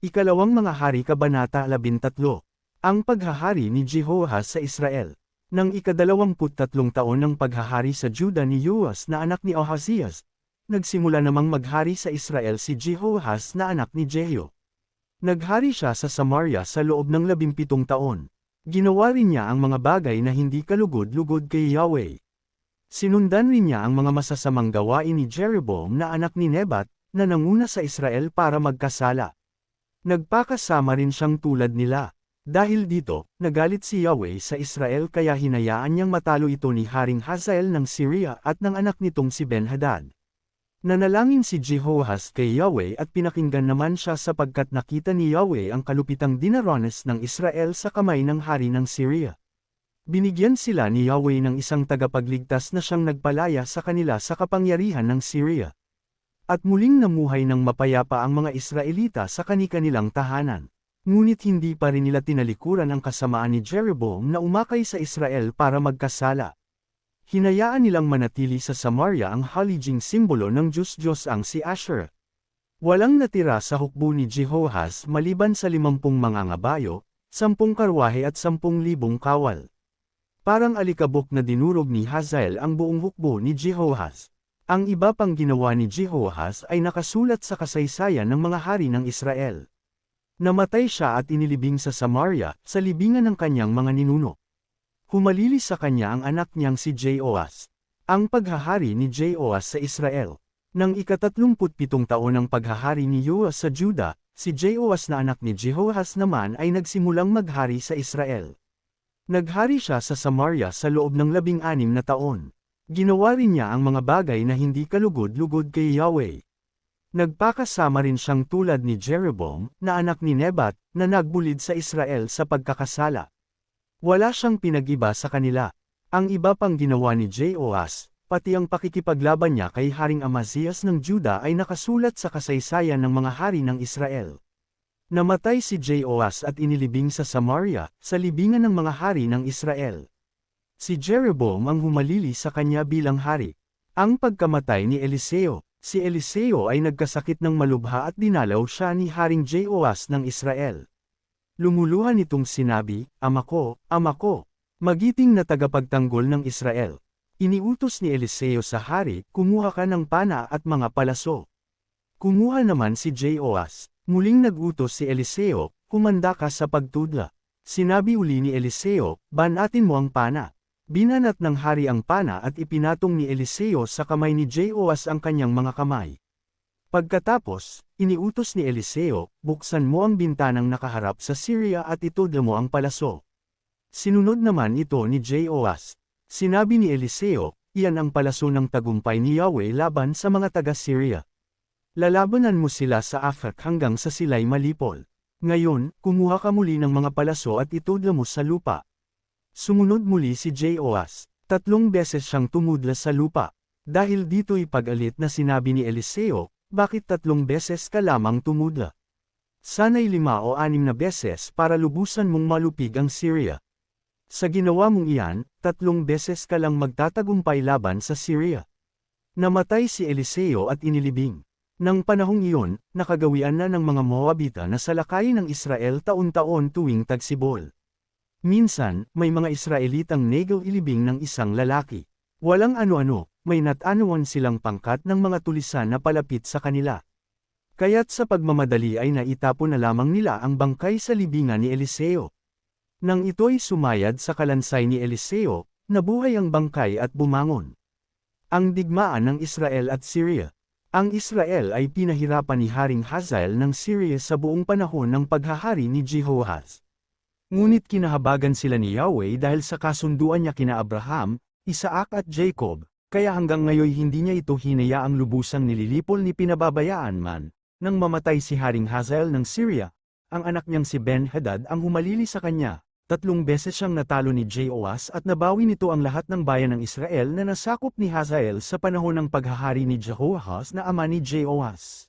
Ikalawang Mga Hari Kabanata 13. Ang paghahari ni Jehoahaz sa Israel. Nang ika-23 taon ng paghahari sa Juda ni Yoas na anak ni Ahazias, nagsimula namang maghari sa Israel si Jehoahaz na anak ni Jehu. Naghari siya sa Samaria sa loob ng 17 taon. Ginawa rin niya ang mga bagay na hindi kalugod-lugod kay Yahweh. Sinundan rin niya ang mga masasamang gawain ni Jeroboam na anak ni Nebat, na nanguna sa Israel para magkasala. Nagpakasama rin siyang tulad nila. Dahil dito, nagalit si Yahweh sa Israel kaya hinayaan niyang matalo ito ni Haring Hazael ng Syria at ng anak nitong si Ben-Hadad. Nanalangin si Jehoahaz kay Yahweh at pinakinggan naman siya sapagkat nakita ni Yahweh ang kalupitang dinaranas ng Israel sa kamay ng hari ng Syria. Binigyan sila ni Yahweh ng isang tagapagligtas na siyang nagpalaya sa kanila sa kapangyarihan ng Syria. At muling namuhay ng mapayapa ang mga Israelita sa kani-kanilang tahanan. Ngunit hindi pa rin nila tinalikuran ang kasamaan ni Jeroboam na umakay sa Israel para magkasala. Hinayaan nilang manatili sa Samaria ang haliging simbolo ng Diyos ang si Asherah. Walang natira sa hukbo ni Jehoahaz maliban sa 50 mga ngabayo, 10 karwahe at 10,000 kawal. Parang alikabok na dinurog ni Hazael ang buong hukbo ni Jehoahaz. Ang iba pang ginawa ni Jehoahaz ay nakasulat sa kasaysayan ng mga hari ng Israel. Namatay siya at inilibing sa Samaria, sa libingan ng kanyang mga ninuno. Humalili sa kanya ang anak niyang si Jehoahaz. Ang paghahari ni Jehoahaz sa Israel. Nang ika-37 taon ng paghahari ni Yoas sa Juda, si Jehoahaz na anak ni Jehoahaz naman ay nagsimulang maghari sa Israel. Naghari siya sa Samaria sa loob ng 16 na taon. Ginawa rin niya ang mga bagay na hindi kalugod-lugod kay Yahweh. Nagpakasama rin siyang tulad ni Jeroboam, na anak ni Nebat, na nagbulid sa Israel sa pagkakasala. Wala siyang pinag-iba sa kanila. Ang iba pang ginawa ni Jehoahaz, pati ang pakikipaglaban niya kay Haring Amazias ng Juda ay nakasulat sa kasaysayan ng mga hari ng Israel. Namatay si Jehoahaz at inilibing sa Samaria, sa libingan ng mga hari ng Israel. Si Jeroboam ang humalili sa kanya bilang hari. Ang pagkamatay ni Eliseo. Si Eliseo ay nagkasakit ng malubha at dinalaw siya ni Haring Jehoahaz ng Israel. Lumuluhan itong sinabi, Ama ko, magiting na tagapagtanggol ng Israel. Iniutos ni Eliseo sa hari, kumuha ka ng pana at mga palaso. Kumuha naman si Jehoahaz. Muling nagutos si Eliseo, kumanda ka sa pagtudla. Sinabi uli ni Eliseo, banatin mo ang pana. Binanat ng hari ang pana at ipinatong ni Eliseo sa kamay ni Jehoahaz ang kanyang mga kamay. Pagkatapos, iniutos ni Eliseo, buksan mo ang bintanang nakaharap sa Syria at itudla mo ang palaso. Sinunod naman ito ni Jehoahaz. Sinabi ni Eliseo, iyan ang palaso ng tagumpay ni Yahweh laban sa mga taga-Syria. Lalabanan mo sila sa Afek hanggang sa sila'y malipol. Ngayon, kumuha ka muli ng mga palaso at itudla mo sa lupa. Sumunod muli si Jehoahaz. 3 beses siyang tumudla sa lupa. Dahil dito'y pag-alit na sinabi ni Eliseo, bakit 3 beses ka lamang tumudla? Sana'y 5 o 6 na beses para lubusan mong malupig ang Syria. Sa ginawa mong iyan, 3 beses ka lang magtatagumpay laban sa Syria. Namatay si Eliseo at inilibing. Nang panahong iyon, nakagawian na ng mga Moabita na salakayin ng Israel taon-taon tuwing tagsibol. Minsan, may mga Israelitang negil-ilibing ng isang lalaki. Walang ano-ano, may natanuan silang pangkat ng mga tulisan na palapit sa kanila. Kaya't sa pagmamadali ay naitapon na lamang nila ang bangkay sa libingan ni Eliseo. Nang ito'y sumayad sa kalansay ni Eliseo, nabuhay ang bangkay at bumangon. Ang digmaan ng Israel at Syria. Ang Israel ay pinahirapan ni Haring Hazael ng Syria sa buong panahon ng paghahari ni Jehoahaz. Ngunit kinahabagan sila ni Yahweh dahil sa kasunduan niya kina Abraham, Isaac at Jacob, kaya hanggang ngayon hindi niya ito hinayaang lubusang nililipol ni pinababayaan man. Nang mamatay si Haring Hazael ng Syria, ang anak niyang si Ben-Hadad ang humalili sa kanya. 3 beses siyang natalo ni Jehoahaz at nabawi nito ang lahat ng bayan ng Israel na nasakop ni Hazael sa panahon ng paghahari ni Jehoahaz na ama ni Jehoahaz.